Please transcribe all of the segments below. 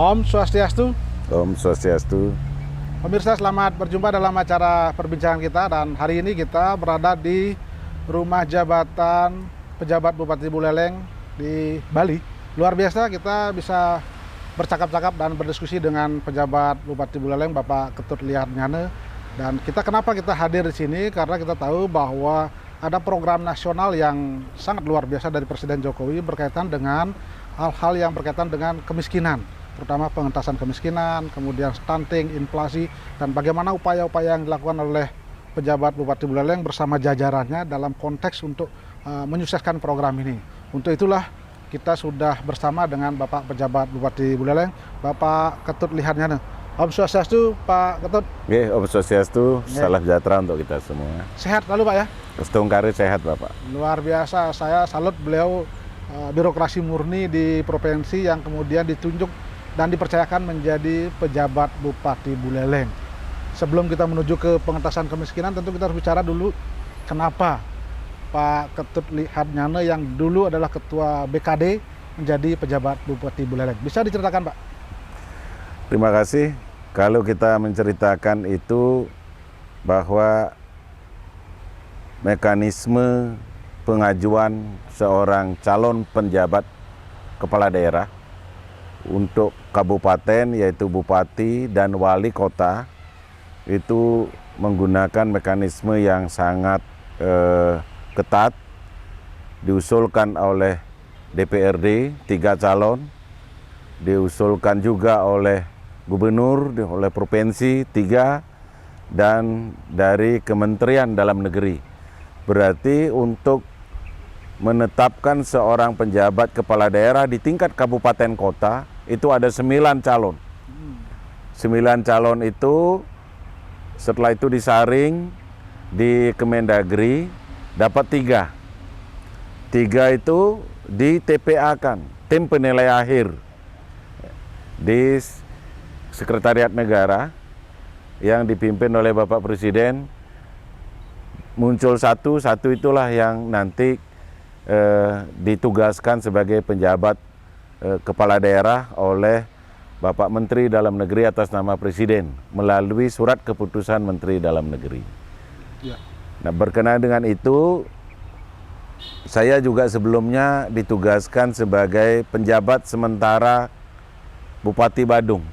Om Swastiastu. Om Swastiastu. Pemirsa, selamat berjumpa dalam acara perbincangan kita, dan hari ini kita berada di rumah jabatan pejabat Bupati Buleleng di Bali. Luar biasa, kita bisa bercakap-cakap dan berdiskusi dengan pejabat Bupati Buleleng, Bapak Ketut Liharnyane. Dan kenapa kita hadir di sini? Karena kita tahu bahwa ada program nasional yang sangat luar biasa dari Presiden Jokowi berkaitan dengan hal-hal yang berkaitan dengan kemiskinan, terutama pengentasan kemiskinan, kemudian stunting, inflasi, dan bagaimana upaya-upaya yang dilakukan oleh pejabat Bupati Buleleng bersama jajarannya dalam konteks untuk menyukseskan program ini. Untuk itulah kita sudah bersama dengan Bapak pejabat Bupati Buleleng, Bapak Ketut Liharnyane. Om Swastiastu, Pak Ketut. Oke, Om Swastiastu, salam sejahtera untuk kita semua. Sehat lalu Pak ya? Setungkari sehat Bapak. Luar biasa, saya salut beliau, birokrasi murni di provinsi yang kemudian ditunjuk dan dipercayakan menjadi pejabat Bupati Buleleng. Sebelum kita menuju ke pengentasan kemiskinan, tentu kita harus bicara dulu kenapa Pak Ketut Liharnyane yang dulu adalah Ketua BKD menjadi pejabat Bupati Buleleng. Bisa diceritakan Pak? Terima kasih. Kalau kita menceritakan itu bahwa mekanisme pengajuan seorang calon penjabat kepala daerah untuk kabupaten, yaitu bupati dan wali kota, itu menggunakan mekanisme yang sangat ketat, diusulkan oleh DPRD 3 calon, diusulkan juga oleh gubernur, oleh provinsi 3, dan dari Kementerian Dalam Negeri. Berarti untuk menetapkan seorang penjabat kepala daerah di tingkat kabupaten kota itu ada 9 calon. 9 calon itu setelah itu disaring di Kemendagri dapat 3. 3 itu di TPA-kan, tim penilai akhir di Sekretariat Negara yang dipimpin oleh Bapak Presiden. Muncul satu itulah yang nanti ditugaskan sebagai penjabat kepala daerah oleh Bapak Menteri Dalam Negeri atas nama Presiden melalui surat keputusan Menteri Dalam Negeri. Ya. Nah, berkenaan dengan itu, saya juga sebelumnya ditugaskan sebagai penjabat sementara Bupati Badung.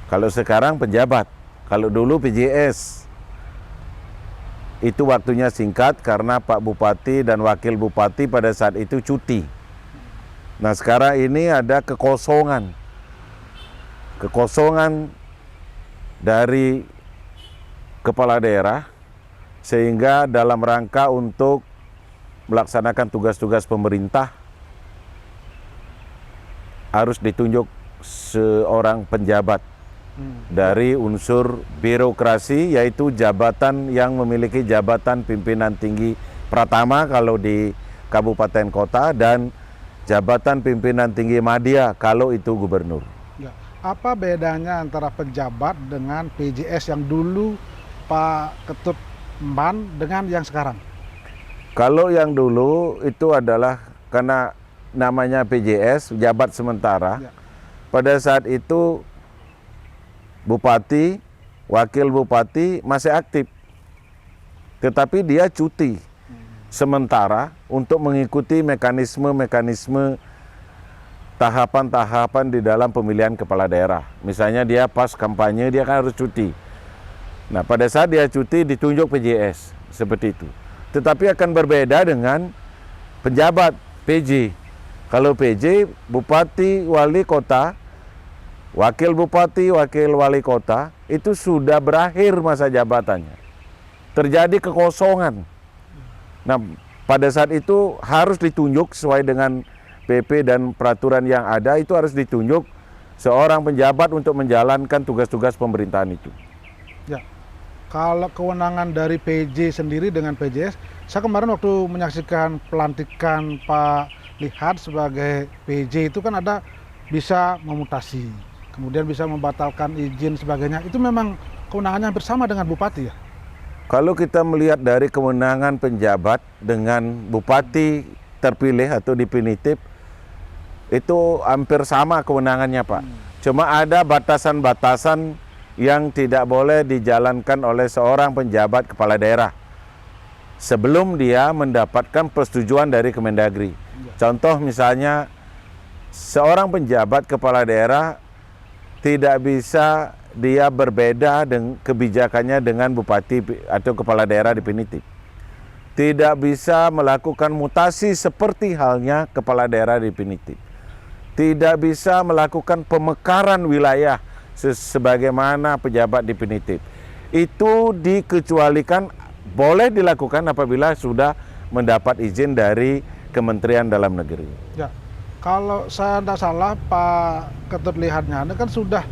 Kalau sekarang penjabat, kalau dulu PJS. Itu waktunya singkat karena Pak Bupati dan Wakil Bupati pada saat itu cuti. Nah, sekarang ini ada kekosongan dari kepala daerah, sehingga dalam rangka untuk melaksanakan tugas-tugas pemerintah harus ditunjuk seorang penjabat dari unsur birokrasi, yaitu jabatan yang memiliki jabatan pimpinan tinggi pratama kalau di kabupaten kota, dan jabatan pimpinan tinggi madya kalau itu gubernur. Ya. Apa bedanya antara penjabat dengan PJS yang dulu Pak Ketut emban dengan yang sekarang? Kalau yang dulu itu adalah karena namanya PJS, jabat sementara. Ya. Pada saat itu Bupati, Wakil Bupati masih aktif, tetapi dia cuti sementara untuk mengikuti mekanisme-mekanisme tahapan-tahapan di dalam pemilihan kepala daerah. Misalnya dia pas kampanye, dia kan harus cuti. Nah, pada saat dia cuti ditunjuk PJS, seperti itu. Tetapi akan berbeda dengan penjabat PJ. Kalau PJ, Bupati, Wali Kota, Wakil Bupati, Wakil Wali Kota, itu sudah berakhir masa jabatannya. Terjadi kekosongan. Nah, pada saat itu harus ditunjuk sesuai dengan PP dan peraturan yang ada, itu harus ditunjuk seorang penjabat untuk menjalankan tugas-tugas pemerintahan itu. Ya. Kalau kewenangan dari PJ sendiri dengan PJS, saya kemarin waktu menyaksikan pelantikan Pak Lihat sebagai PJ itu kan ada bisa memutasi, kemudian bisa membatalkan izin sebagainya. Itu memang kewenangannya hampir sama dengan bupati ya? Kalau kita melihat dari kewenangan penjabat dengan bupati terpilih atau definitif, Itu hampir sama kewenangannya, Pak. Cuma ada batasan-batasan yang tidak boleh dijalankan oleh seorang penjabat kepala daerah sebelum dia mendapatkan persetujuan dari Kemendagri. Contoh misalnya, seorang penjabat kepala daerah tidak bisa dia berbeda dengan kebijakannya dengan bupati atau kepala daerah definitif. Tidak bisa melakukan mutasi seperti halnya kepala daerah definitif. Tidak bisa melakukan pemekaran wilayah sebagaimana pejabat definitif. Itu dikecualikan, boleh dilakukan apabila sudah mendapat izin dari Kementerian Dalam Negeri. Ya, kalau saya tidak salah Pak Ketut Lihatnya, ini kan sudah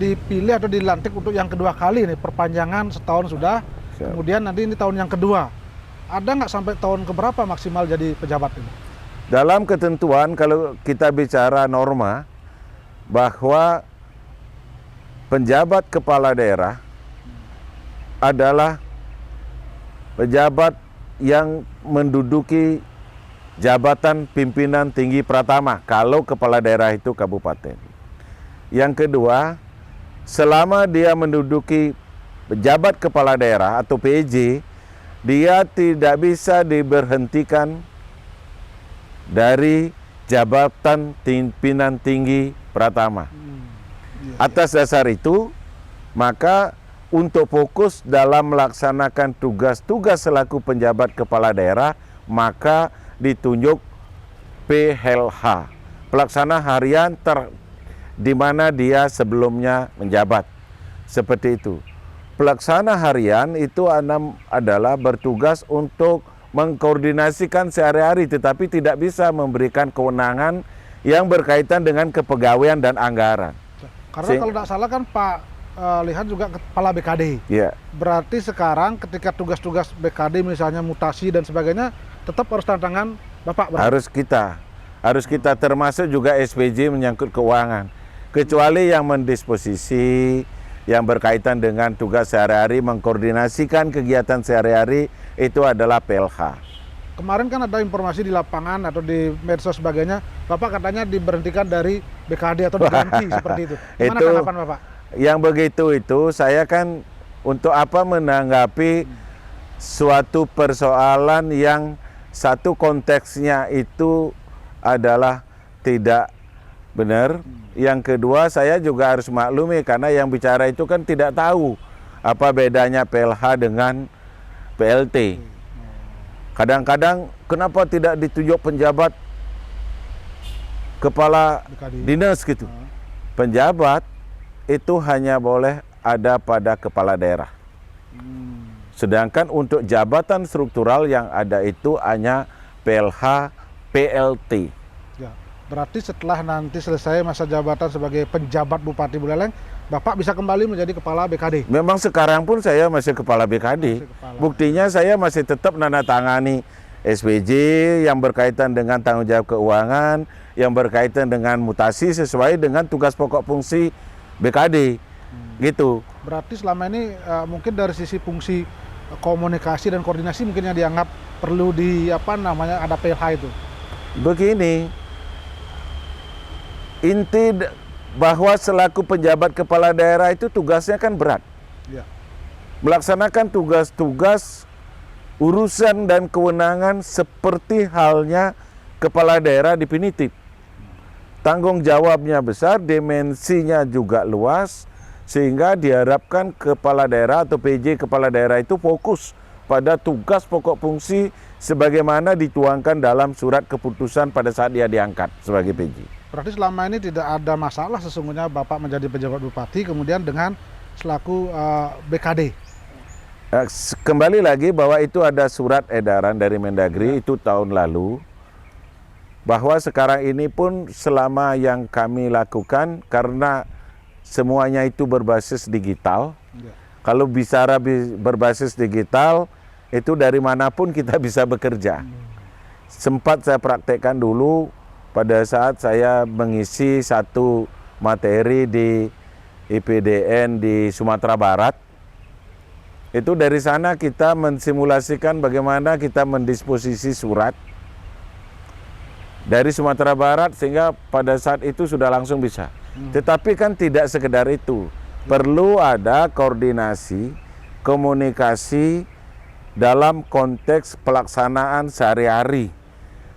dipilih atau dilantik untuk yang kedua kali nih, perpanjangan setahun sudah, kemudian nanti ini tahun yang kedua. Ada nggak sampai tahun keberapa maksimal jadi pejabat ini? Dalam ketentuan, kalau kita bicara norma, bahwa penjabat kepala daerah adalah pejabat yang menduduki jabatan pimpinan tinggi pertama kalau kepala daerah itu kabupaten. Yang kedua, selama dia menduduki pejabat kepala daerah atau PJ, dia tidak bisa diberhentikan dari jabatan pimpinan tinggi pertama. Atas dasar itu, maka untuk fokus dalam melaksanakan tugas-tugas selaku penjabat kepala daerah, maka ditunjuk PLH, pelaksana harian di mana dia sebelumnya menjabat. Seperti itu. Pelaksana harian itu adalah bertugas untuk mengkoordinasikan sehari-hari, tetapi tidak bisa memberikan kewenangan yang berkaitan dengan kepegawaian dan anggaran. Karena kalau tidak salah kan Pak Lihat juga kepala BKD. Ya. Berarti sekarang ketika tugas-tugas BKD misalnya mutasi dan sebagainya tetap harus tantangan Bapak. Berarti. Harus kita termasuk juga SPJ menyangkut keuangan. Kecuali yang mendisposisi, yang berkaitan dengan tugas sehari-hari, mengkoordinasikan kegiatan sehari-hari, itu adalah PLH. Kemarin kan ada informasi di lapangan atau di medsos sebagainya, Bapak katanya diberhentikan dari BKD atau diganti seperti itu. Gimana tanggapan Bapak? Yang begitu itu, saya kan untuk apa menanggapi suatu persoalan yang satu konteksnya itu adalah tidak benar. Yang kedua, saya juga harus maklumi karena yang bicara itu kan tidak tahu apa bedanya PLH dengan PLT. Kadang-kadang kenapa tidak ditunjuk penjabat kepala dinas gitu. Penjabat itu hanya boleh ada pada kepala daerah. Sedangkan untuk jabatan struktural yang ada itu hanya PLH, PLT. Ya, berarti setelah nanti selesai masa jabatan sebagai penjabat Bupati Buleleng, Bapak bisa kembali menjadi kepala BKD. Memang sekarang pun saya masih kepala BKD. Buktinya saya masih tetap menandatangani SPJ yang berkaitan dengan tanggung jawab keuangan, yang berkaitan dengan mutasi sesuai dengan tugas pokok fungsi BKD. Gitu. Berarti selama ini mungkin dari sisi fungsi komunikasi dan koordinasi mungkin yang dianggap perlu ada PLH itu. Begini, inti bahwa selaku penjabat kepala daerah itu tugasnya kan berat. Ya. Melaksanakan tugas-tugas urusan dan kewenangan seperti halnya kepala daerah definitif. Tanggung jawabnya besar, dimensinya juga luas, sehingga diharapkan kepala daerah atau PJ kepala daerah itu fokus pada tugas pokok fungsi sebagaimana dituangkan dalam surat keputusan pada saat dia diangkat sebagai PJ. Berarti selama ini tidak ada masalah sesungguhnya Bapak menjadi pejabat bupati kemudian dengan selaku BKD. Kembali lagi bahwa itu ada surat edaran dari Mendagri itu tahun lalu, bahwa sekarang ini pun selama yang kami lakukan karena semuanya itu berbasis digital. Ya. Kalau bicara berbasis digital, itu dari manapun kita bisa bekerja. Sempat saya praktekkan dulu pada saat saya mengisi satu materi di IPDN di Sumatera Barat. Itu dari sana kita mensimulasikan bagaimana kita mendisposisi surat dari Sumatera Barat, sehingga pada saat itu sudah langsung bisa. Tetapi kan tidak sekedar itu, perlu ada koordinasi, komunikasi dalam konteks pelaksanaan sehari-hari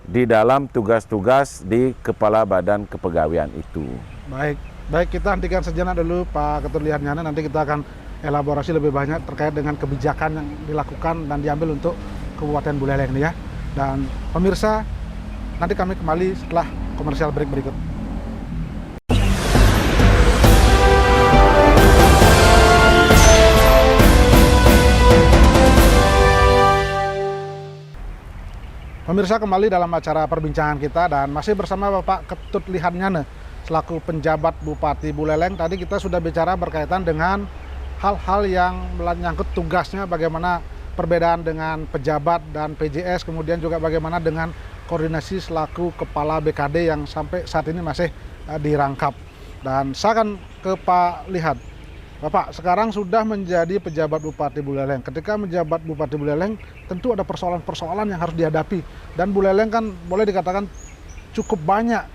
di dalam tugas-tugas di Kepala Badan Kepegawaian itu. Baik, kita hentikan sejenak dulu Pak Ketut Lihatnyana, nanti kita akan elaborasi lebih banyak terkait dengan kebijakan yang dilakukan dan diambil untuk Kabupaten Buleleng ini ya. Dan pemirsa, nanti kami kembali setelah komersial break berikut. Pemirsa, kembali dalam acara perbincangan kita dan masih bersama Bapak Ketut Lihatnyana selaku penjabat Bupati Buleleng. Tadi kita sudah bicara berkaitan dengan hal-hal yang menyangkut tugasnya, bagaimana perbedaan dengan pejabat dan PJS, kemudian juga bagaimana dengan koordinasi selaku Kepala BKD yang sampai saat ini masih dirangkap. Dan saya akan ke Pak Lihat. Bapak sekarang sudah menjadi pejabat Bupati Buleleng. Ketika menjabat Bupati Buleleng, tentu ada persoalan-persoalan yang harus dihadapi. Dan Buleleng kan boleh dikatakan cukup banyak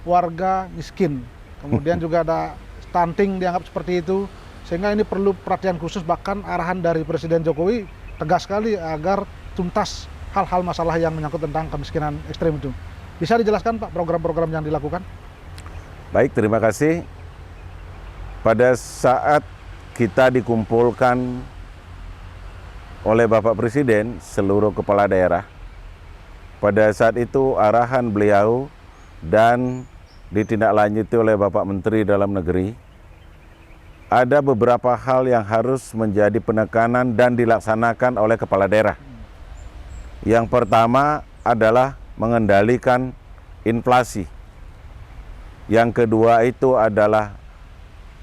warga miskin. Kemudian juga ada stunting dianggap seperti itu. Sehingga ini perlu perhatian khusus, bahkan arahan dari Presiden Jokowi tegas sekali agar tuntas hal-hal masalah yang menyangkut tentang kemiskinan ekstrim itu. Bisa dijelaskan Pak program-program yang dilakukan? Baik, terima kasih. Pada saat kita dikumpulkan oleh Bapak Presiden, seluruh kepala daerah, pada saat itu arahan beliau dan ditindaklanjuti oleh Bapak Menteri Dalam Negeri, ada beberapa hal yang harus menjadi penekanan dan dilaksanakan oleh kepala daerah. Yang pertama adalah mengendalikan inflasi. Yang kedua itu adalah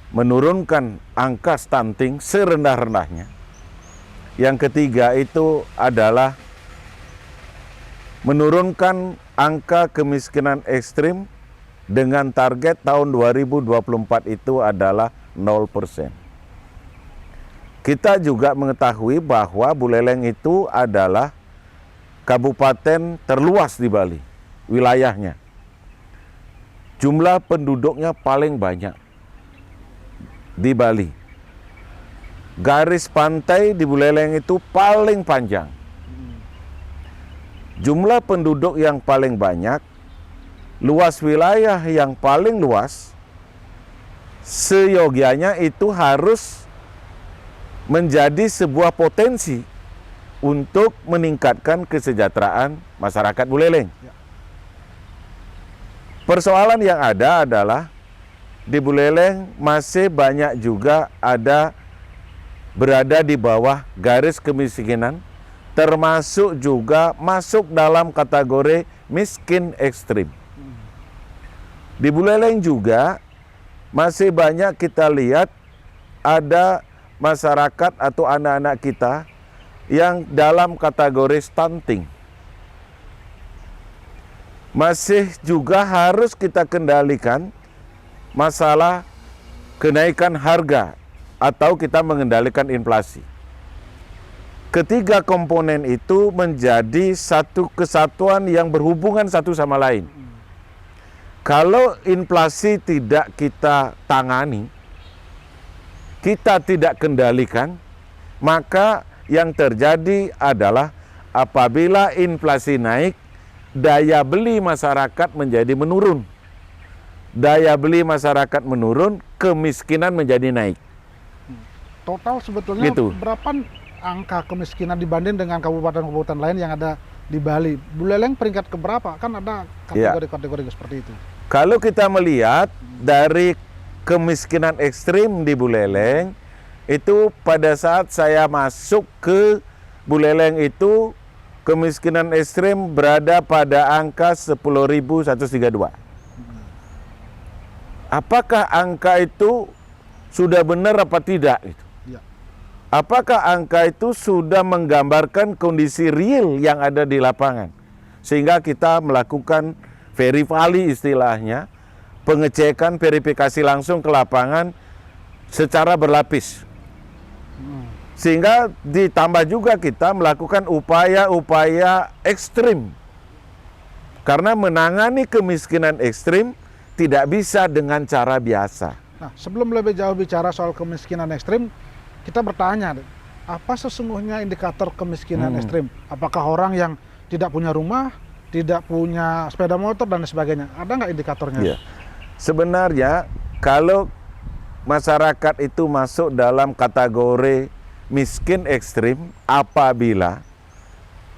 menurunkan angka stunting serendah-rendahnya. Yang ketiga itu adalah menurunkan angka kemiskinan ekstrim dengan target tahun 2024 itu adalah 0%. Kita juga mengetahui bahwa Buleleng itu adalah kabupaten terluas di Bali, wilayahnya. Jumlah penduduknya paling banyak di Bali. Garis pantai di Buleleng itu paling panjang. Jumlah penduduk yang paling banyak, luas wilayah yang paling luas, seyogianya itu harus menjadi sebuah potensi untuk meningkatkan kesejahteraan masyarakat Buleleng. Persoalan yang ada adalah di Buleleng masih banyak juga berada di bawah garis kemiskinan, termasuk juga masuk dalam kategori miskin ekstrim. Di Buleleng juga masih banyak kita lihat ada masyarakat atau anak-anak kita yang dalam kategori stunting. Masih juga harus kita kendalikan masalah kenaikan harga atau kita mengendalikan inflasi. Ketiga komponen itu menjadi satu kesatuan yang berhubungan satu sama lain. Kalau inflasi tidak kita tangani, kita tidak kendalikan, maka yang terjadi adalah apabila inflasi naik, daya beli masyarakat menjadi menurun. Daya beli masyarakat menurun, kemiskinan menjadi naik. Total sebetulnya gitu. Berapa angka kemiskinan dibanding dengan kabupaten-kabupaten lain yang ada di Bali? Buleleng peringkat keberapa? Kan ada kategori-kategori seperti itu. Kalau kita melihat dari kemiskinan ekstrim di Buleleng, itu pada saat saya masuk ke Buleleng itu, kemiskinan ekstrim berada pada angka 10.132. Apakah angka itu sudah benar apa tidak? Apakah angka itu sudah menggambarkan kondisi real yang ada di lapangan? Sehingga kita melakukan verifali istilahnya, pengecekan verifikasi langsung ke lapangan secara berlapis. Sehingga ditambah juga kita melakukan upaya-upaya ekstrim Karena menangani kemiskinan ekstrim tidak bisa dengan cara biasa. Nah, sebelum lebih jauh bicara soal kemiskinan ekstrim, kita bertanya, apa sesungguhnya indikator kemiskinan ekstrim? Apakah orang yang tidak punya rumah, tidak punya sepeda motor, dan sebagainya? Ada nggak indikatornya? Ya. Sebenarnya, kalau masyarakat itu masuk dalam kategori miskin ekstrim apabila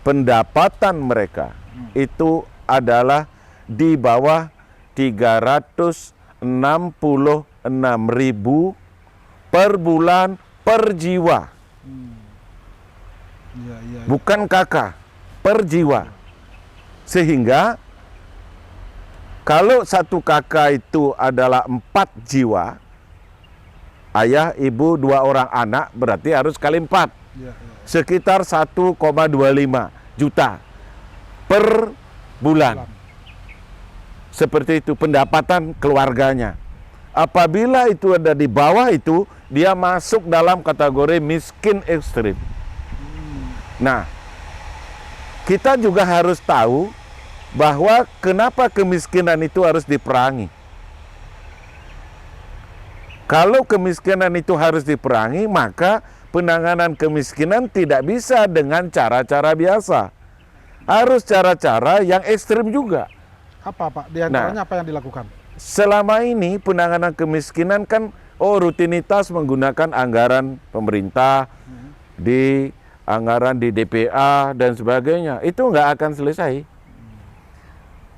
pendapatan mereka itu adalah di bawah 366.000 per bulan per jiwa. Bukan kakak, per jiwa. Sehingga kalau satu kakak itu adalah 4 jiwa, ayah, ibu, 2 orang anak, berarti harus kali 4. Sekitar 1,25 juta per bulan. Seperti itu pendapatan keluarganya. Apabila itu ada di bawah itu, dia masuk dalam kategori miskin ekstrim. Nah, kita juga harus tahu bahwa kenapa kemiskinan itu harus diperangi. Kalau kemiskinan itu harus diperangi, maka penanganan kemiskinan tidak bisa dengan cara-cara biasa. Harus cara-cara yang ekstrim juga. Apa Pak? Di antaranya apa yang dilakukan? Selama ini penanganan kemiskinan kan rutinitas menggunakan anggaran pemerintah, anggaran di DPA dan sebagainya. Itu nggak akan selesai.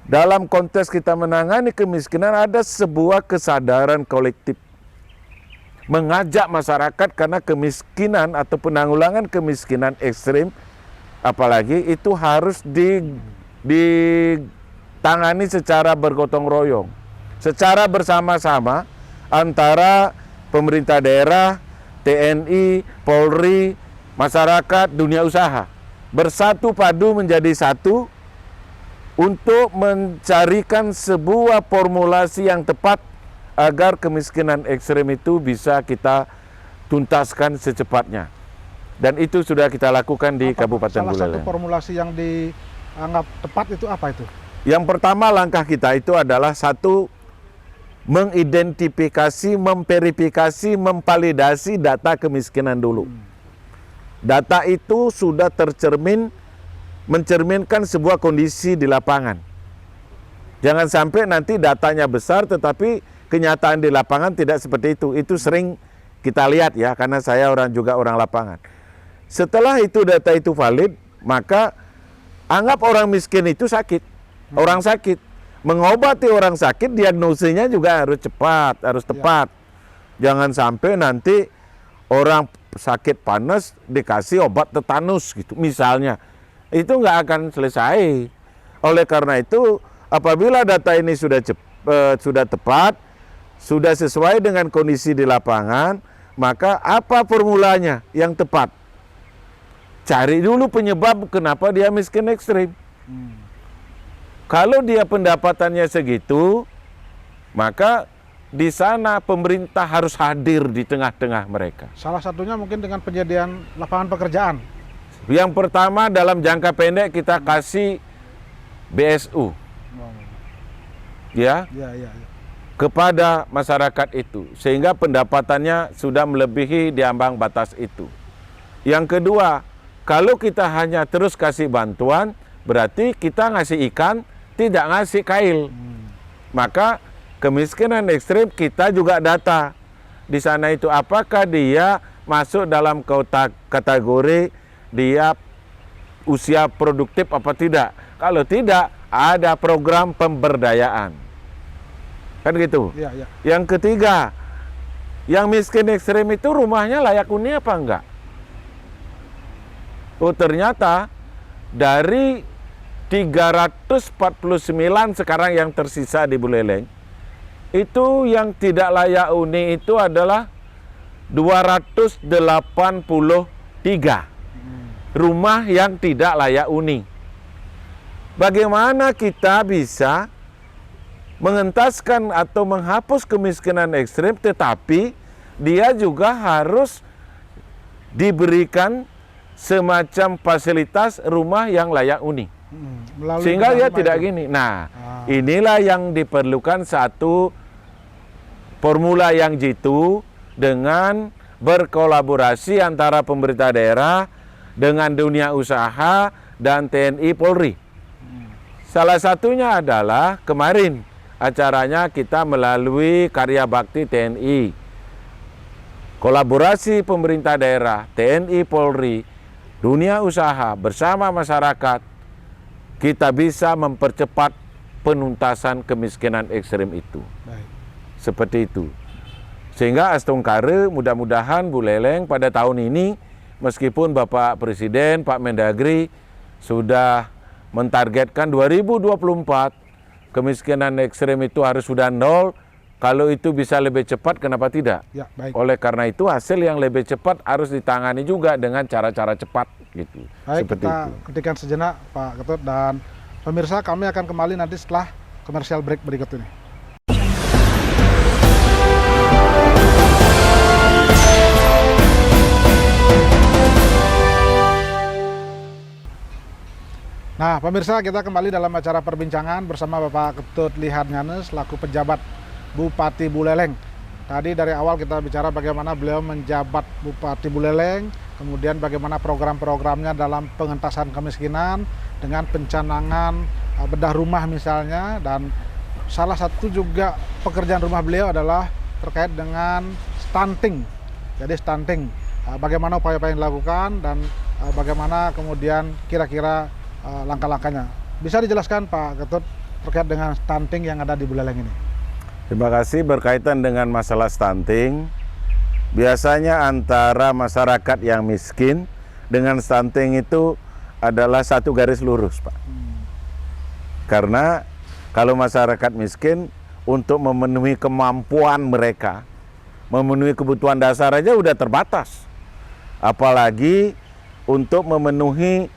Dalam konteks kita menangani kemiskinan ada sebuah kesadaran kolektif. Mengajak masyarakat karena kemiskinan atau penanggulangan kemiskinan ekstrim apalagi itu harus ditangani secara bergotong royong, secara bersama-sama antara pemerintah daerah, TNI, Polri, masyarakat, dunia usaha bersatu padu menjadi satu untuk mencarikan sebuah formulasi yang tepat agar kemiskinan ekstrem itu bisa kita tuntaskan secepatnya. Dan itu sudah kita lakukan di Kabupaten Buleleng. Salah satu formulasi yang dianggap tepat itu apa itu? Yang pertama langkah kita itu adalah satu, mengidentifikasi, memverifikasi, memvalidasi data kemiskinan dulu. Data itu sudah mencerminkan sebuah kondisi di lapangan. Jangan sampai nanti datanya besar tetapi kenyataan di lapangan tidak seperti itu. Itu sering kita lihat ya, karena saya juga orang lapangan. Setelah itu data itu valid, maka anggap orang miskin itu sakit. Orang sakit. Mengobati orang sakit, diagnosisnya juga harus cepat, harus tepat. Jangan sampai nanti orang sakit panas dikasih obat tetanus gitu misalnya. Itu nggak akan selesai. Oleh karena itu, apabila data ini sudah tepat, sudah sesuai dengan kondisi di lapangan, maka apa formulanya yang tepat? Cari dulu penyebab kenapa dia miskin ekstrim. Kalau dia pendapatannya segitu, maka di sana pemerintah harus hadir di tengah-tengah mereka. Salah satunya mungkin dengan penyediaan lapangan pekerjaan. Yang pertama dalam jangka pendek kita kasih BSU. Ya. Kepada masyarakat itu, sehingga pendapatannya sudah melebihi di ambang batas itu. Yang kedua, kalau kita hanya terus kasih bantuan, berarti kita ngasih ikan, tidak ngasih kail. Maka kemiskinan ekstrim kita juga data. Di sana itu apakah dia masuk dalam kategori dia usia produktif apa tidak. Kalau tidak, ada program pemberdayaan. Kan gitu. Yang ketiga, yang miskin ekstrim itu rumahnya layak huni apa enggak? Oh ternyata dari 349 sekarang yang tersisa di Buleleng, itu yang tidak layak huni itu adalah 283 rumah yang tidak layak huni. Bagaimana kita bisa mengentaskan atau menghapus kemiskinan ekstrim, tetapi dia juga harus diberikan semacam fasilitas rumah yang layak huni. Melalui Sehingga dia rumah tidak itu. gini. Nah, inilah yang diperlukan satu formula yang jitu dengan berkolaborasi antara pemerintah daerah dengan dunia usaha dan TNI Polri. Salah satunya adalah kemarin acaranya kita melalui karya bakti TNI. Kolaborasi pemerintah daerah, TNI Polri, dunia usaha bersama masyarakat, kita bisa mempercepat penuntasan kemiskinan ekstrem itu. Baik. Seperti itu. Sehingga Astungkare mudah-mudahan Buleleng pada tahun ini, meskipun Bapak Presiden, Pak Mendagri sudah mentargetkan 2024 kemiskinan ekstrem itu harus sudah nol. Kalau itu bisa lebih cepat, kenapa tidak? Ya, baik. Oleh karena itu hasil yang lebih cepat harus ditangani juga dengan cara-cara cepat gitu. Baik, Seperti kita itu. ketikan sejenak Pak Ketut, dan pemirsa kami akan kembali nanti setelah komersial break berikut ini. Nah, pemirsa, kita kembali dalam acara perbincangan bersama Bapak Ketut Liharnyane selaku pejabat Bupati Buleleng. Tadi dari awal kita bicara bagaimana beliau menjabat Bupati Buleleng, kemudian bagaimana program-programnya dalam pengentasan kemiskinan dengan pencanangan bedah rumah misalnya, dan salah satu juga pekerjaan rumah beliau adalah terkait dengan stunting. Jadi stunting, bagaimana upaya-upaya yang dilakukan dan bagaimana kemudian kira-kira langkah-langkahnya. Bisa dijelaskan Pak Ketut terkait dengan stunting yang ada di Buleleng ini? Terima kasih. Berkaitan dengan masalah stunting, biasanya antara masyarakat yang miskin dengan stunting itu adalah satu garis lurus, Pak. Karena kalau masyarakat miskin untuk memenuhi kemampuan mereka, memenuhi kebutuhan dasar aja udah terbatas. Apalagi untuk memenuhi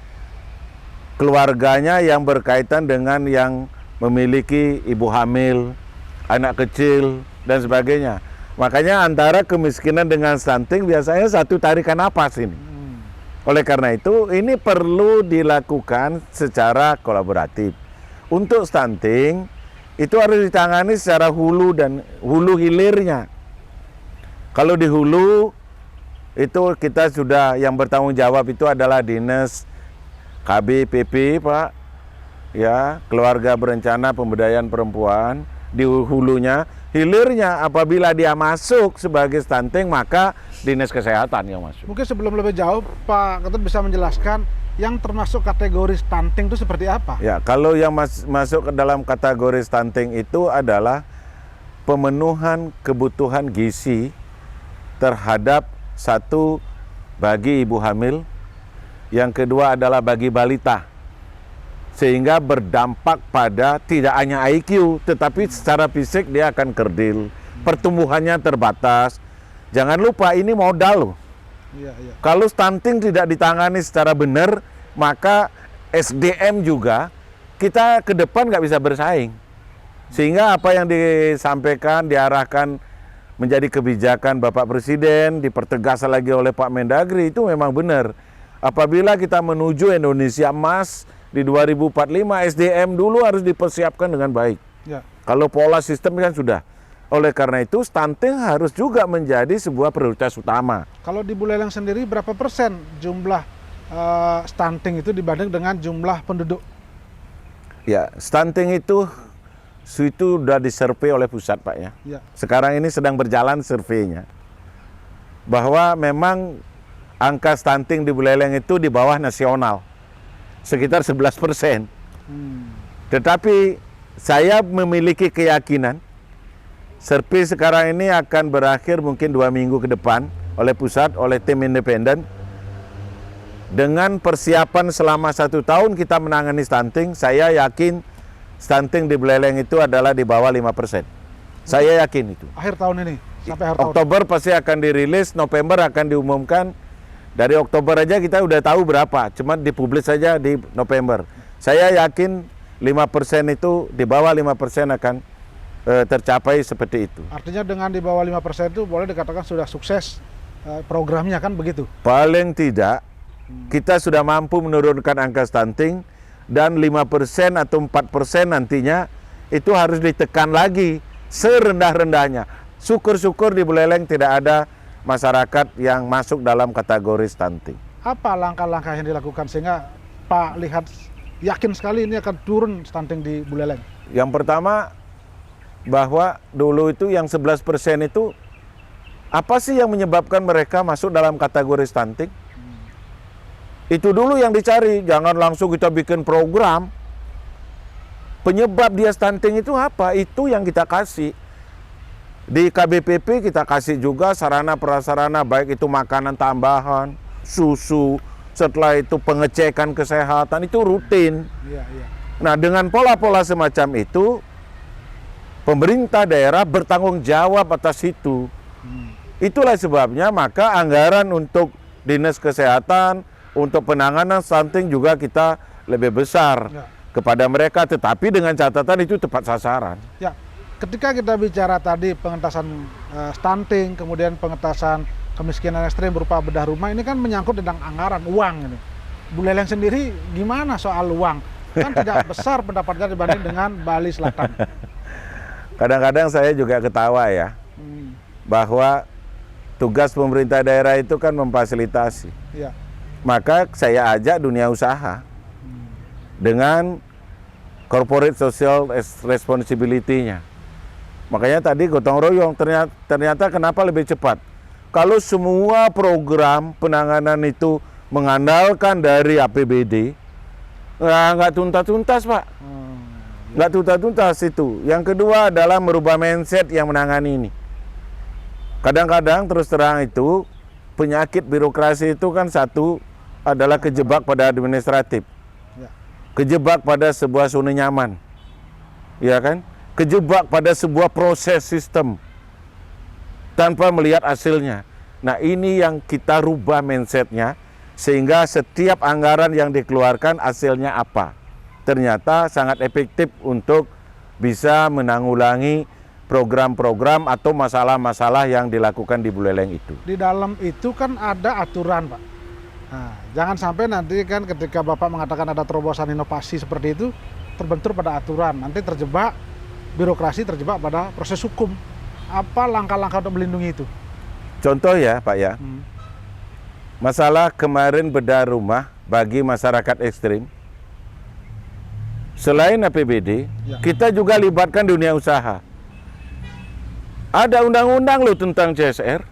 keluarganya yang berkaitan dengan yang memiliki ibu hamil, anak kecil, dan sebagainya. Makanya antara kemiskinan dengan stunting biasanya satu tarikan napas ini. Oleh karena itu, ini perlu dilakukan secara kolaboratif. Untuk stunting, itu harus ditangani secara hulu dan hulu hilirnya. Kalau di hulu, itu kita sudah yang bertanggung jawab itu adalah Dinas KBPP, Pak. Ya, Keluarga Berencana Pemberdayaan Perempuan. Di hulunya, hilirnya apabila dia masuk sebagai stunting maka Dinas Kesehatan yang masuk. Mungkin sebelum lebih jauh Pak Ketut bisa menjelaskan yang termasuk kategori stunting itu seperti apa? Ya, kalau yang masuk ke dalam kategori stunting itu adalah pemenuhan kebutuhan gizi terhadap satu bagi ibu hamil, yang kedua adalah bagi balita. Sehingga berdampak pada tidak hanya IQ, tetapi secara fisik dia akan kerdil, pertumbuhannya terbatas. Jangan lupa ini modal loh. Iya. Kalau stunting tidak ditangani secara benar, maka SDM juga kita ke depan nggak bisa bersaing. Sehingga apa yang disampaikan, diarahkan menjadi kebijakan Bapak Presiden, dipertegas lagi oleh Pak Mendagri itu memang benar. Apabila kita menuju Indonesia Emas di 2045, SDM dulu harus dipersiapkan dengan baik. Ya. Kalau pola sistem kan sudah. Oleh karena itu, stunting harus juga menjadi sebuah prioritas utama. Kalau di Buleleng sendiri berapa persen jumlah stunting itu dibanding dengan jumlah penduduk? Ya, stunting itu sudah disurvei oleh pusat, Pak ya. Ya. Sekarang ini sedang berjalan surveinya. Bahwa memang angka stunting di Buleleng itu di bawah nasional. Sekitar 11%. Tetapi saya memiliki keyakinan survei sekarang ini akan berakhir mungkin 2 minggu ke depan oleh pusat, oleh tim independen. Dengan persiapan selama 1 tahun kita menangani stunting, saya yakin stunting di Buleleng itu adalah di bawah 5%. Saya yakin itu. Akhir tahun ini, sampai akhir tahun. Oktober pasti akan dirilis, November akan diumumkan. Dari Oktober aja kita udah tahu berapa, cuma dipublis saja di November. Saya yakin 5% itu, di bawah 5% akan tercapai seperti itu. Artinya dengan di bawah 5% itu boleh dikatakan sudah sukses programnya, kan begitu? Paling tidak, kita sudah mampu menurunkan angka stunting dan 5% atau 4% nantinya itu harus ditekan lagi serendah-rendahnya. Syukur-syukur di Buleleng tidak ada masyarakat yang masuk dalam kategori stunting. Apa langkah-langkah yang dilakukan sehingga Pak lihat yakin sekali ini akan turun stunting di Buleleng? Yang pertama, bahwa dulu itu yang 11% itu apa sih yang menyebabkan mereka masuk dalam kategori stunting? Itu dulu yang dicari, jangan langsung kita bikin program. Penyebab dia stunting itu apa? Itu yang kita kasih. Di KBPP kita kasih juga sarana prasarana, baik itu makanan tambahan, susu, setelah itu pengecekan kesehatan, itu rutin. Iya, iya. Nah, dengan pola-pola semacam itu, pemerintah daerah bertanggung jawab atas itu. Itulah sebabnya maka anggaran untuk Dinas Kesehatan, untuk penanganan stunting juga kita lebih besar kepada mereka, tetapi dengan catatan itu tepat sasaran. Ya, ketika kita bicara tadi pengentasan stunting, kemudian pengentasan kemiskinan ekstrim berupa bedah rumah, ini kan menyangkut tentang anggaran, uang ini. Buleleng sendiri gimana soal uang? Kan tidak besar pendapatnya dibanding dengan Bali Selatan. Kadang-kadang saya juga ketawa ya, bahwa tugas pemerintah daerah itu kan memfasilitasi. Ya. Maka saya ajak dunia usaha dengan corporate social responsibility-nya. Makanya tadi gotong royong, ternyata kenapa lebih cepat? Kalau semua program penanganan itu mengandalkan dari APBD, nggak tuntas-tuntas, Pak. Nggak tuntas-tuntas itu. Yang kedua adalah merubah mindset yang menangani ini. Kadang-kadang terus terang itu, penyakit birokrasi itu kan satu adalah kejebak pada administratif. Kejebak pada sebuah zona nyaman. Ya kan? Kejebak pada sebuah proses sistem tanpa melihat hasilnya. Nah, ini yang kita rubah mindsetnya sehingga setiap anggaran yang dikeluarkan hasilnya apa. Ternyata sangat efektif untuk bisa menanggulangi program-program atau masalah-masalah yang dilakukan di Buleleng itu. Di dalam itu kan ada aturan, Pak. Nah, jangan sampai nanti kan ketika Bapak mengatakan ada terobosan inovasi seperti itu, terbentur pada aturan, nanti terjebak birokrasi, terjebak pada proses hukum. Apa langkah-langkah untuk melindungi itu? Contoh ya, Pak ya, masalah kemarin bedah rumah bagi masyarakat ekstrim, selain APBD, kita juga libatkan dunia usaha. Ada undang-undang loh tentang CSR,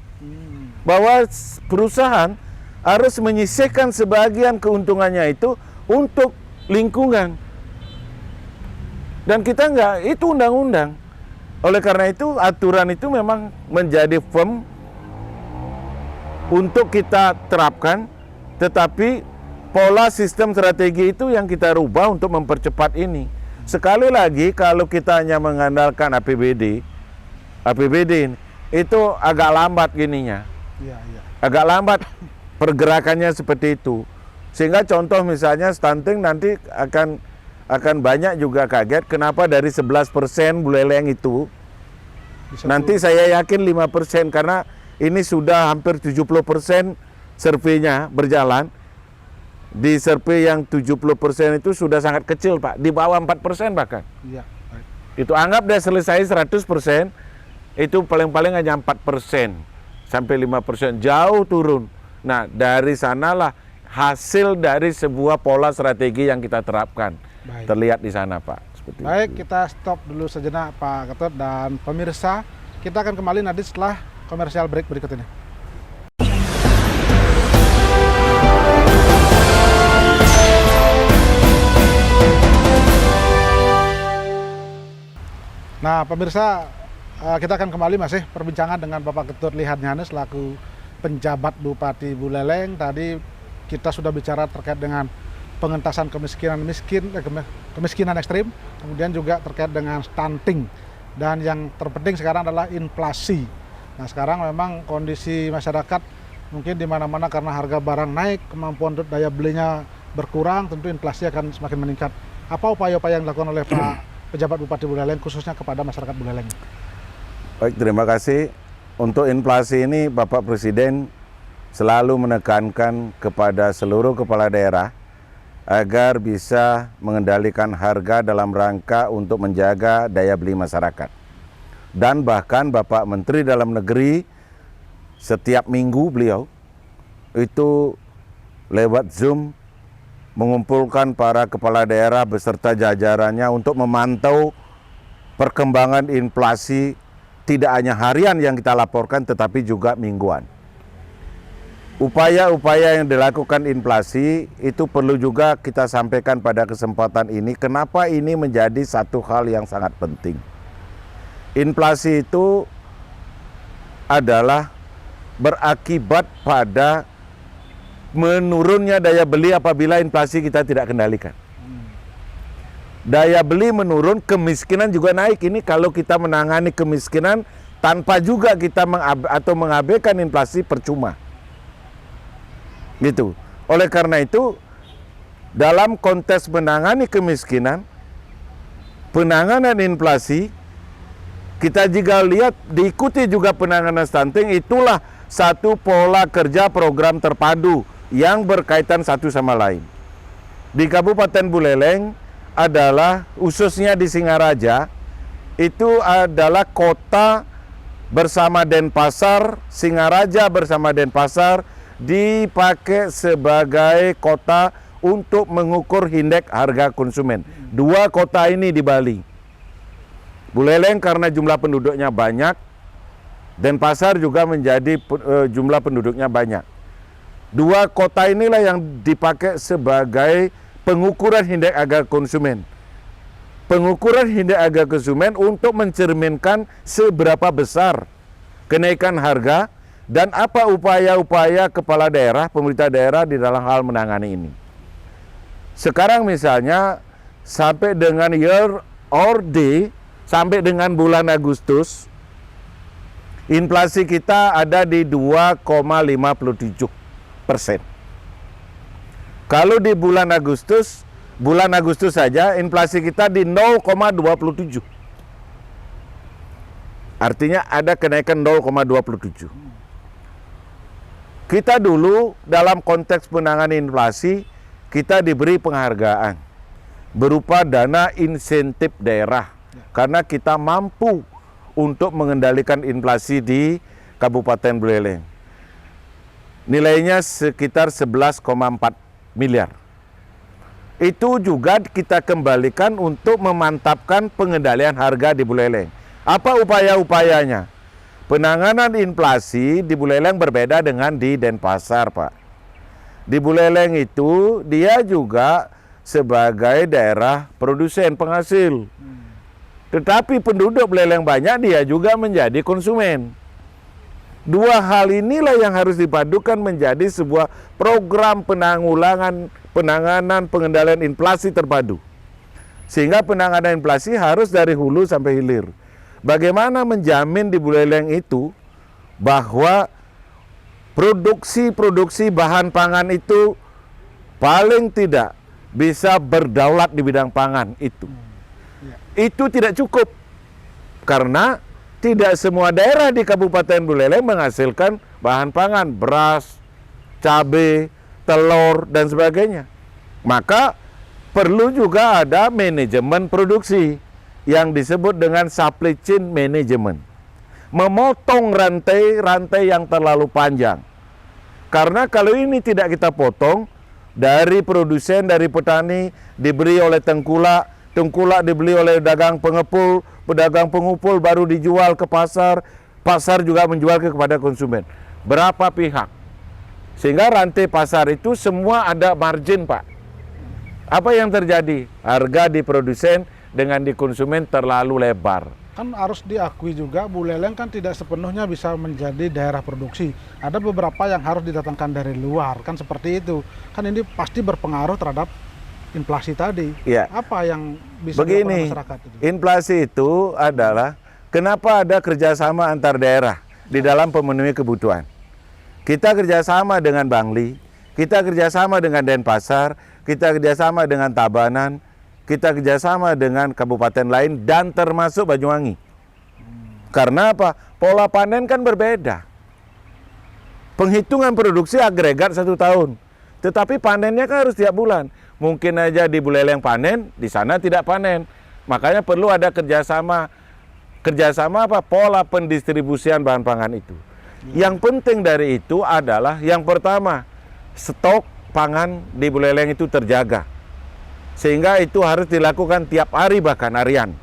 bahwa perusahaan harus menyisihkan sebagian keuntungannya itu untuk lingkungan. Dan kita enggak, itu undang-undang. Oleh karena itu aturan itu memang menjadi firm untuk kita terapkan, tetapi pola sistem strategi itu yang kita rubah untuk mempercepat ini. Sekali lagi kalau kita hanya mengandalkan APBD itu agak lambat gininya. Agak lambat pergerakannya seperti itu. Sehingga contoh misalnya stunting nanti akan banyak juga kaget kenapa dari 11% Buleleng itu nanti saya yakin 5% karena ini sudah hampir 70% surveinya berjalan. Di survei yang 70% itu sudah sangat kecil, Pak, di bawah 4% bahkan. Iya. Itu anggap dia selesai 100%, itu paling-paling hanya 4% sampai 5%, jauh turun. Nah, dari sanalah hasil dari sebuah pola strategi yang kita terapkan. Baik. Terlihat di sana, Pak. Seperti baik, itu. kita stop dulu sejenak, Pak Ketut dan pemirsa. Kita akan kembali nanti setelah komersial break berikut ini. Nah, pemirsa, kita akan kembali masih perbincangan dengan Bapak Ketut Lihatnyane selaku penjabat Bupati Buleleng. Tadi kita sudah bicara terkait dengan pengentasan kemiskinan ekstrim, kemudian juga terkait dengan stunting, dan yang terpenting sekarang adalah inflasi. Nah, sekarang memang kondisi masyarakat mungkin di mana-mana karena harga barang naik, kemampuan daya belinya berkurang, tentu inflasi akan semakin meningkat. Apa upaya-upaya yang dilakukan oleh Pak pejabat Bupati Buleleng khususnya kepada masyarakat Buleleng? Baik, terima kasih. Untuk inflasi ini Bapak Presiden selalu menekankan kepada seluruh kepala daerah agar bisa mengendalikan harga dalam rangka untuk menjaga daya beli masyarakat. Dan bahkan Bapak Menteri Dalam Negeri setiap minggu beliau itu lewat Zoom mengumpulkan para kepala daerah beserta jajarannya untuk memantau perkembangan inflasi tidak hanya harian yang kita laporkan tetapi juga mingguan. Upaya-upaya yang dilakukan inflasi itu perlu juga kita sampaikan pada kesempatan ini. Kenapa ini menjadi satu hal yang sangat penting? Inflasi itu adalah berakibat pada menurunnya daya beli apabila inflasi kita tidak kendalikan. Daya beli menurun, kemiskinan juga naik. Ini kalau kita menangani kemiskinan tanpa juga kita mengabaikan inflasi percuma. Gitu. Oleh karena itu, dalam konteks menangani kemiskinan, penanganan inflasi, kita juga lihat diikuti juga penanganan stunting, itulah satu pola kerja program terpadu yang berkaitan satu sama lain. Di Kabupaten Buleleng adalah, khususnya di Singaraja, itu adalah kota bersama Denpasar, Singaraja bersama Denpasar, dipakai sebagai kota untuk mengukur indeks harga konsumen. Dua kota ini di Bali. Buleleng karena jumlah penduduknya banyak, Denpasar juga menjadi jumlah penduduknya banyak. Dua kota inilah yang dipakai sebagai pengukuran indeks harga konsumen. Pengukuran indeks harga konsumen untuk mencerminkan seberapa besar kenaikan harga dan apa upaya-upaya kepala daerah, pemerintah daerah di dalam hal menangani ini. Sekarang misalnya sampai dengan year or day, sampai dengan bulan Agustus, inflasi kita ada di 2,57%. Kalau di bulan Agustus saja inflasi kita di 0,27. Artinya ada kenaikan 0,27. Kita dulu dalam konteks penanganan inflasi, kita diberi penghargaan berupa dana insentif daerah karena kita mampu untuk mengendalikan inflasi di Kabupaten Buleleng. Nilainya sekitar 11,4 miliar. Itu juga kita kembalikan untuk memantapkan pengendalian harga di Buleleng. Apa upaya-upayanya? Penanganan inflasi di Buleleng berbeda dengan di Denpasar, Pak. Di Buleleng itu dia juga sebagai daerah produsen penghasil. Tetapi penduduk Buleleng banyak, dia juga menjadi konsumen. Dua hal inilah yang harus dipadukan menjadi sebuah program penanggulangan, penanganan, pengendalian inflasi terpadu. Sehingga penanganan inflasi harus dari hulu sampai hilir. Bagaimana menjamin di Buleleng itu bahwa produksi bahan pangan itu paling tidak bisa berdaulat di bidang pangan itu. Itu tidak cukup karena tidak semua daerah di Kabupaten Buleleng menghasilkan bahan pangan, beras, cabai, telur, dan sebagainya. Maka perlu juga ada manajemen produksi yang disebut dengan supply chain management. Memotong rantai yang terlalu panjang. Karena kalau ini tidak kita potong, dari produsen, dari petani, diberi oleh tengkulak, tengkulak dibeli oleh dagang pengepul, pedagang pengupul baru dijual ke pasar, pasar juga menjual kepada konsumen. Berapa pihak? Sehingga rantai pasar itu semua ada margin, Pak. Apa yang terjadi? Harga di produsen dengan di konsumen terlalu lebar. Kan harus diakui juga Buleleng kan tidak sepenuhnya bisa menjadi daerah produksi. Ada beberapa yang harus didatangkan dari luar, kan seperti itu. Kan ini pasti berpengaruh terhadap inflasi tadi. Ya. Apa yang bisa begini, masyarakat itu? Inflasi itu adalah kenapa ada kerjasama antar daerah di dalam pemenuhi kebutuhan. Kita kerjasama dengan Bangli, kita kerjasama dengan Denpasar, kita kerjasama dengan Tabanan, kita kerjasama dengan kabupaten lain dan termasuk Banyuwangi. Karena apa? Pola panen kan berbeda. Penghitungan produksi agregat 1 tahun. Tetapi panennya kan harus tiap bulan. Mungkin aja di Buleleng panen, di sana tidak panen. Makanya perlu ada kerjasama. Kerjasama apa? Pola pendistribusian bahan pangan itu. Yang penting dari itu adalah yang pertama, stok pangan di Buleleng itu terjaga. Sehingga itu harus dilakukan tiap hari bahkan harian.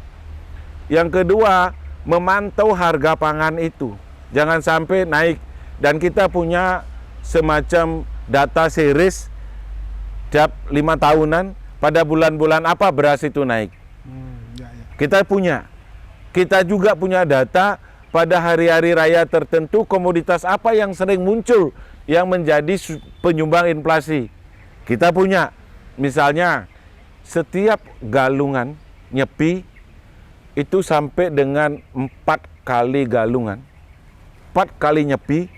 Yang kedua, memantau harga pangan itu. Jangan sampai naik. Dan kita punya semacam data series tiap 5 tahunan pada bulan-bulan apa beras itu naik. Kita punya. Kita juga punya data pada hari-hari raya tertentu komoditas apa yang sering muncul yang menjadi penyumbang inflasi. Kita punya. Misalnya setiap galungan nyepi itu sampai dengan 4 kali galungan. 4 kali nyepi.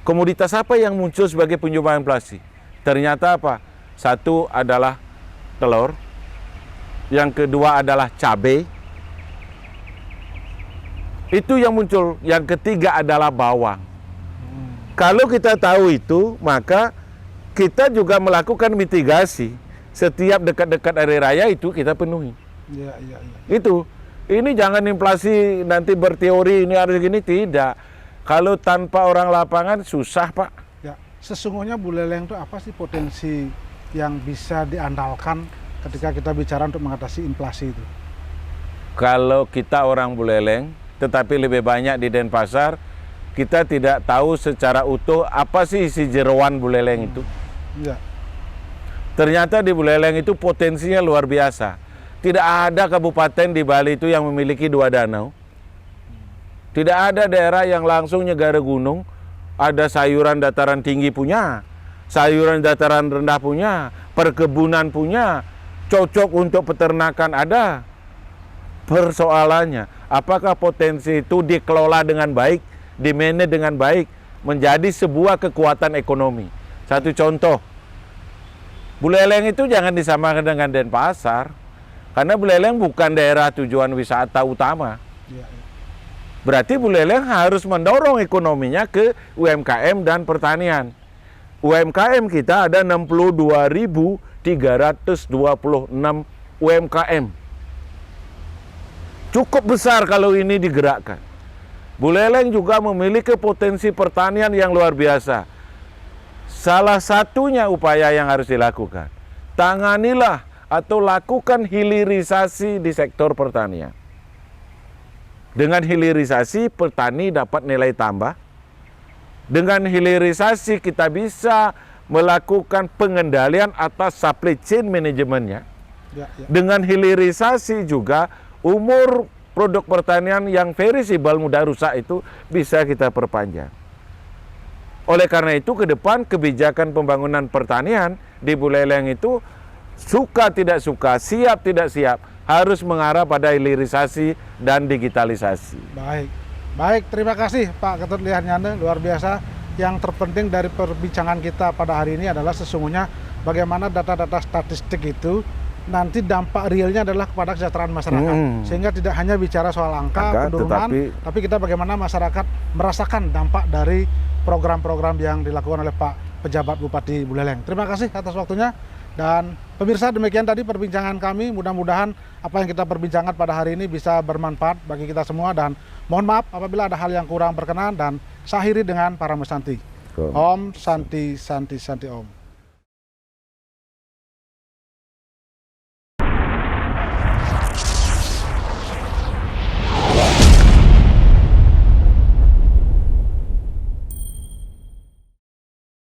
Komoditas apa yang muncul sebagai penyumbang inflasi? Ternyata apa? Satu adalah telur, yang kedua adalah cabai, itu yang muncul. Yang ketiga adalah bawang. Kalau kita tahu itu, maka kita juga melakukan mitigasi. Setiap dekat-dekat hari raya itu kita penuhi. Itu. Ini jangan inflasi nanti berteori ini harus gini, tidak. Kalau tanpa orang lapangan susah, Pak. Ya, sesungguhnya Buleleng itu apa sih potensi yang bisa diandalkan ketika kita bicara untuk mengatasi inflasi itu? Kalau kita orang Buleleng, tetapi lebih banyak di Denpasar, kita tidak tahu secara utuh apa sih isi jeroan Buleleng itu. Ya. Ternyata di Buleleng itu potensinya luar biasa. Tidak ada kabupaten di Bali itu yang memiliki 2 danau. Tidak ada daerah yang langsung nyegara gunung, ada sayuran dataran tinggi punya, sayuran dataran rendah punya, perkebunan punya, cocok untuk peternakan ada. Persoalannya, apakah potensi itu dikelola dengan baik, dimanage dengan baik, menjadi sebuah kekuatan ekonomi. Satu contoh, Buleleng itu jangan disamakan dengan Denpasar, karena Buleleng bukan daerah tujuan wisata utama. Berarti Buleleng harus mendorong ekonominya ke UMKM dan pertanian. UMKM kita ada 62.326 UMKM. Cukup besar kalau ini digerakkan. Buleleng juga memiliki potensi pertanian yang luar biasa. Salah satunya upaya yang harus dilakukan, tanganilah atau lakukan hilirisasi di sektor pertanian. Dengan hilirisasi, petani dapat nilai tambah. Dengan hilirisasi, kita bisa melakukan pengendalian atas supply chain manajemennya. Dengan hilirisasi juga, umur produk pertanian yang perishable mudah rusak itu bisa kita perpanjang. Oleh karena itu, ke depan kebijakan pembangunan pertanian di Buleleng itu suka tidak suka, siap tidak siap, harus mengarah pada hilirisasi dan digitalisasi. Baik, terima kasih Pak Ketut Liansyah, luar biasa. Yang terpenting dari perbincangan kita pada hari ini adalah sesungguhnya bagaimana data-data statistik itu nanti dampak realnya adalah kepada kesejahteraan masyarakat. Sehingga tidak hanya bicara soal angka, penurunan, tapi kita bagaimana masyarakat merasakan dampak dari program-program yang dilakukan oleh Pak Pejabat Bupati Buleleng. Terima kasih atas waktunya. Dan pemirsa, demikian tadi perbincangan kami. Mudah-mudahan apa yang kita perbincangkan pada hari ini bisa bermanfaat bagi kita semua. Dan mohon maaf apabila ada hal yang kurang berkenan. Dan saya akhiri dengan para mesanti. Om Santi Santi Santi Om.